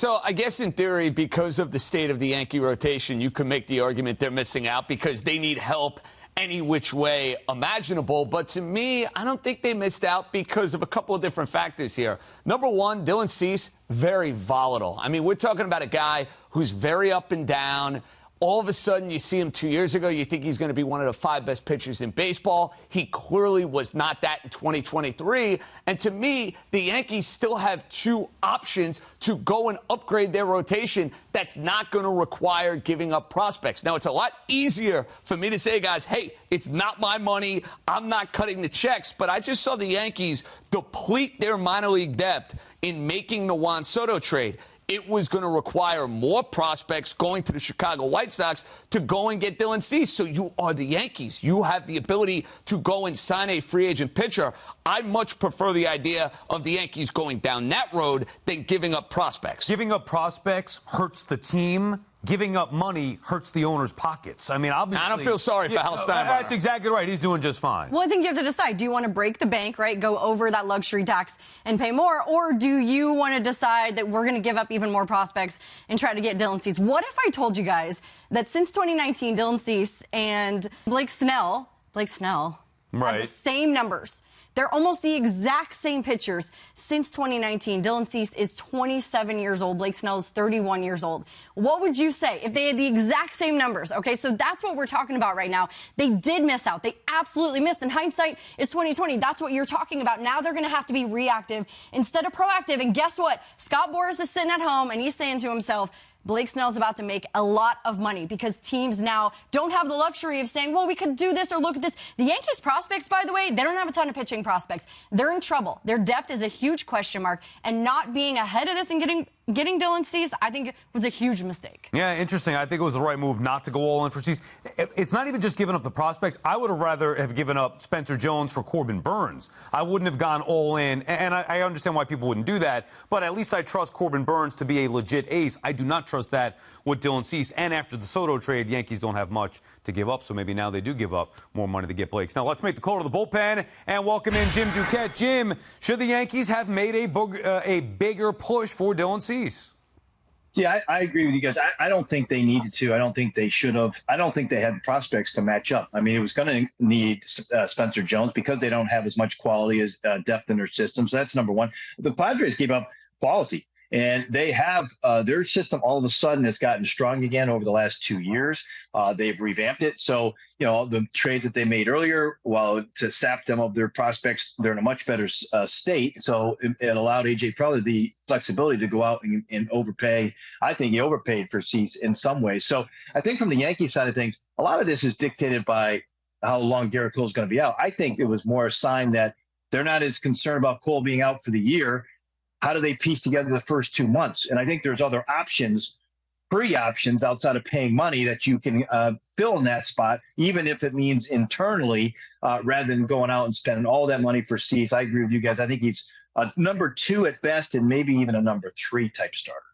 So I guess in theory, because of the state of the Yankee rotation, you can make the argument they're missing out because they need help any which way imaginable. But to me, I don't think they missed out because of a couple of different factors here. Number one, Dylan Cease, very volatile. I mean, we're talking about a guy who's very up and down. All of a sudden, you see him 2 years ago, you think he's going to be one of the 5 best pitchers in baseball. He clearly was not that in 2023. And to me, the Yankees still have 2 options to go and upgrade their rotation that's not going to require giving up prospects. Now, it's a lot easier for me to say, guys, hey, it's not my money. I'm not cutting the checks. But I just saw the Yankees deplete their minor league depth in making the Juan Soto trade. It was going to require more prospects going to the Chicago White Sox to go and get Dylan Cease. So you are the Yankees. You have the ability to go and sign a free agent pitcher. I much prefer the idea of the Yankees going down that road than giving up prospects. Giving up prospects hurts the team. Giving up money hurts the owner's pockets. I mean, obviously... I don't feel sorry for Hal Steinbrenner. That's exactly right. He's doing just fine. Well, I think you have to decide. Do you want to break the bank, right, go over that luxury tax and pay more? Or do you want to decide that we're going to give up even more prospects and try to get Dylan Cease? What if I told you guys that since 2019, Dylan Cease and Blake Snell right, have the same numbers? They're almost the exact same pitchers since 2019. Dylan Cease is 27 years old. Blake Snell is 31 years old. What would you say if they had the exact same numbers? Okay, so that's what we're talking about right now. They did miss out. They absolutely missed. And hindsight is 2020. That's what you're talking about. Now they're going to have to be reactive instead of proactive. And guess what? Scott Boras is sitting at home and he's saying to himself, Blake Snell's about to make a lot of money because teams now don't have the luxury of saying, well, we could do this or look at this. The Yankees prospects, by the way, they don't have a ton of pitching prospects. They're in trouble. Their depth is a huge question mark. And not being ahead of this and getting Dylan Cease, I think was a huge mistake. Yeah, interesting. I think it was the right move not to go all in for Cease. It's not even just giving up the prospects. I would have rather have given up Spencer Jones for Corbin Burns. I wouldn't have gone all in. And I understand why people wouldn't do that. But at least I trust Corbin Burns to be a legit ace. I do not trust that with Dylan Cease. And after the Soto trade, Yankees don't have much to give up. So maybe now they do give up more money to get Blake. Now let's make the call to the bullpen and welcome in Jim Duquette. Jim, should the Yankees have made a bigger push for Dylan Cease? Yeah, I agree with you guys. I don't think they needed to. I don't think they should have. I don't think they had the prospects to match up. I mean, it was going to need Spencer Jones because they don't have as much quality as depth in their system. So that's number one. The Padres gave up quality. And they have their system all of a sudden has gotten strong again over the last 2 years. They've revamped it. So, you know, the trades that they made earlier, while to sap them of their prospects, they're in a much better state. So it allowed AJ Preller the flexibility to go out and overpay. I think he overpaid for Cease in some ways. So I think from the Yankee side of things, a lot of this is dictated by how long Garrett Cole is going to be out. I think it was more a sign that they're not as concerned about Cole being out for the year. How do they piece together the first 2 months? And I think there's other options, free options outside of paying money that you can fill in that spot, even if it means internally, rather than going out and spending all that money for Cease. I agree with you guys. I think he's a number 2 at best and maybe even a number 3 type starter.